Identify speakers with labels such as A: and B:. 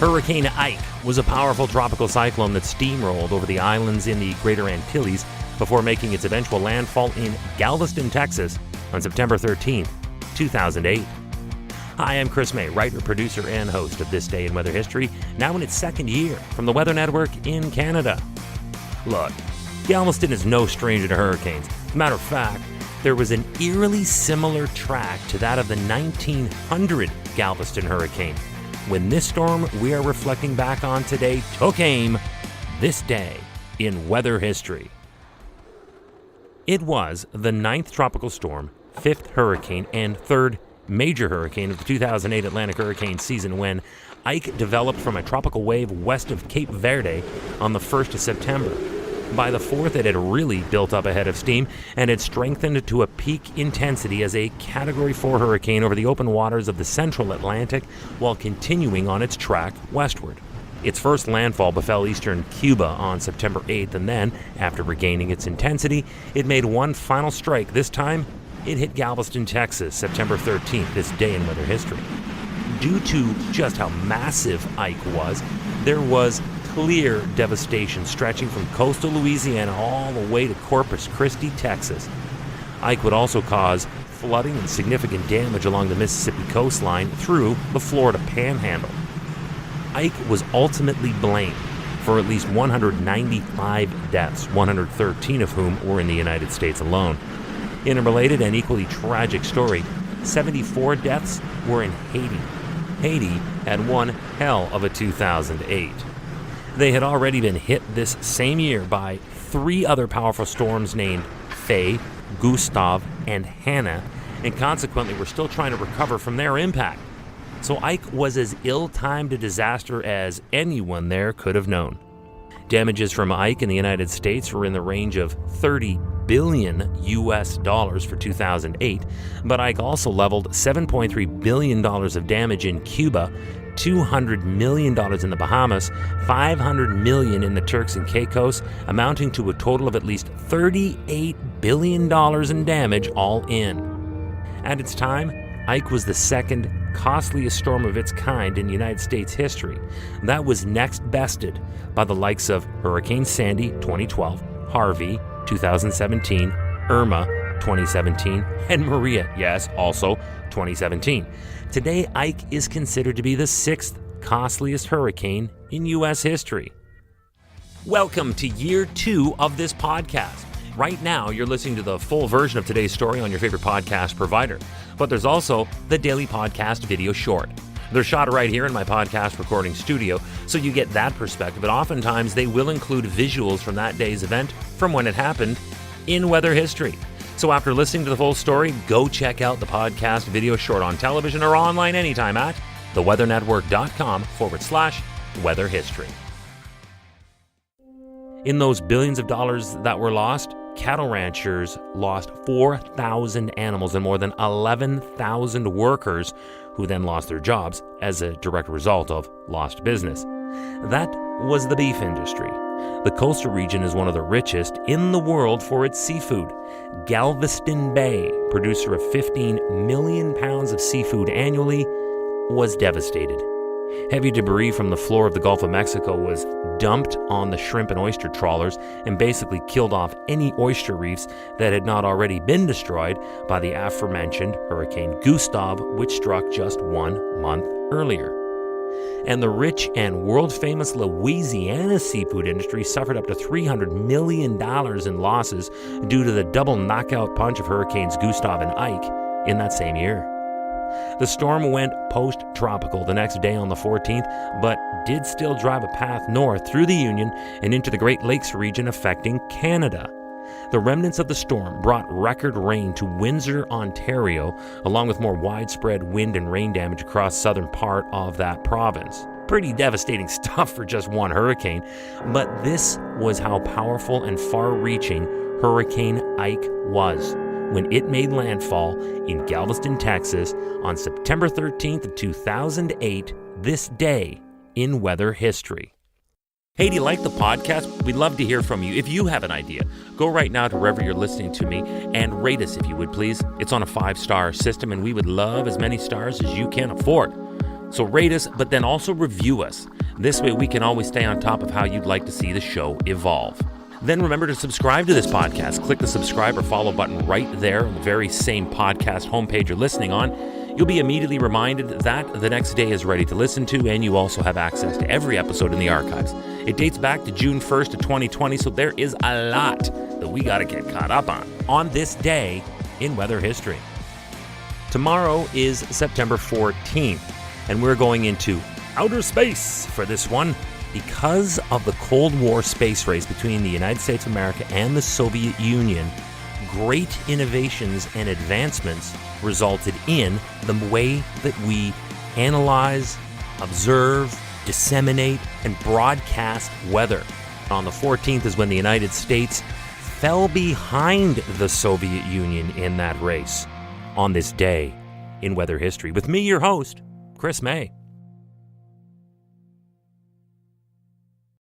A: Hurricane Ike was a powerful tropical cyclone that steamrolled over the islands in the Greater Antilles before making its eventual landfall in Galveston, Texas on September 13, 2008. Hi, I'm Chris May, writer, producer, and host of This Day in Weather History, now in its second year from the Weather Network in Canada. Look, Galveston is no stranger to hurricanes. As a matter of fact, there was an eerily similar track to that of the 1900 Galveston hurricane, when this storm we are reflecting back on today took aim this day in weather history. It was the 9th tropical storm, 5th hurricane, and 3rd major hurricane of the 2008 Atlantic hurricane season when Ike developed from a tropical wave west of Cape Verde on the 1st of September. By the 4th, it had really built up a head of steam and had strengthened to a peak intensity as a Category 4 hurricane over the open waters of the central Atlantic while continuing on its track westward. Its first landfall befell eastern Cuba on September 8th, and then, after regaining its intensity, it made one final strike. This time, it hit Galveston, Texas, September 13th, this day in weather history. Due to just how massive Ike was, there was clear devastation stretching from coastal Louisiana all the way to Corpus Christi, Texas. Ike would also cause flooding and significant damage along the Mississippi coastline through the Florida Panhandle. Ike was ultimately blamed for at least 195 deaths, 113 of whom were in the United States alone. In a related and equally tragic story, 74 deaths were in Haiti. Haiti had one hell of a 2008. They had already been hit this same year by 3 other powerful storms named Faye, Gustav, and Hannah, and consequently were still trying to recover from their impact. So Ike was as ill-timed a disaster as anyone there could have known. Damages from Ike in the United States were in the range of $30 billion US for 2008, but Ike also leveled $7.3 billion of damage in Cuba, $200 million in the Bahamas, $500 million in the Turks and Caicos, amounting to a total of at least $38 billion in damage all in. At its time, Ike was the second costliest storm of its kind in United States history. That was next bested by the likes of Hurricane Sandy 2012, Harvey 2017, Irma 2017, and Maria, yes, also 2017. Today, Ike is considered to be the 6th costliest hurricane in U.S. history. Welcome to year 2 of this podcast. Right now, you're listening to the full version of today's story on your favorite podcast provider, but there's also the daily podcast video short. They're shot right here in my podcast recording studio, so you get that perspective, but oftentimes they will include visuals from that day's event from when it happened in weather history. So after listening to the full story, go check out the podcast video short on television or online anytime at theweathernetwork.com/weather history. In those billions of dollars that were lost, cattle ranchers lost 4,000 animals and more than 11,000 workers who then lost their jobs as a direct result of lost business. That was the beef industry. The coastal region is one of the richest in the world for its seafood. Galveston Bay, producer of 15 million pounds of seafood annually, was devastated. Heavy debris from the floor of the Gulf of Mexico was dumped on the shrimp and oyster trawlers and basically killed off any oyster reefs that had not already been destroyed by the aforementioned Hurricane Gustav, which struck just 1 month earlier. And the rich and world-famous Louisiana seafood industry suffered up to $300 million in losses due to the double knockout punch of Hurricanes Gustav and Ike in that same year. The storm went post-tropical the next day on the 14th, but did still drive a path north through the Union and into the Great Lakes region, affecting Canada. The remnants of the storm brought record rain to Windsor, Ontario, along with more widespread wind and rain damage across southern part of that province. Pretty devastating stuff for just one hurricane, but this was how powerful and far-reaching Hurricane Ike was when it made landfall in Galveston, Texas on September 13th, 2008, this day in weather history. Hey, do you like the podcast? We'd love to hear from you. If you have an idea, go right now to wherever you're listening to me and rate us if you would, please. It's on a 5-star system, and we would love as many stars as you can afford. So rate us, but then also review us. This way we can always stay on top of how you'd like to see the show evolve. Then remember to subscribe to this podcast. Click the subscribe or follow button right there on the very same podcast homepage you're listening on. You'll be immediately reminded that the next day is ready to listen to, and you also have access to every episode in the archives. It dates back to June 1st of 2020, so there is a lot that we got to get caught up on this day in weather history. Tomorrow is September 14th, and we're going into outer space for this one. Because of the Cold War space race between the United States of America and the Soviet Union, great innovations and advancements resulted in the way that we analyze, observe, disseminate, and broadcast weather. On the 14th is when the United States fell behind the Soviet Union in that race. On this day in weather history, with me, your host, Chris May.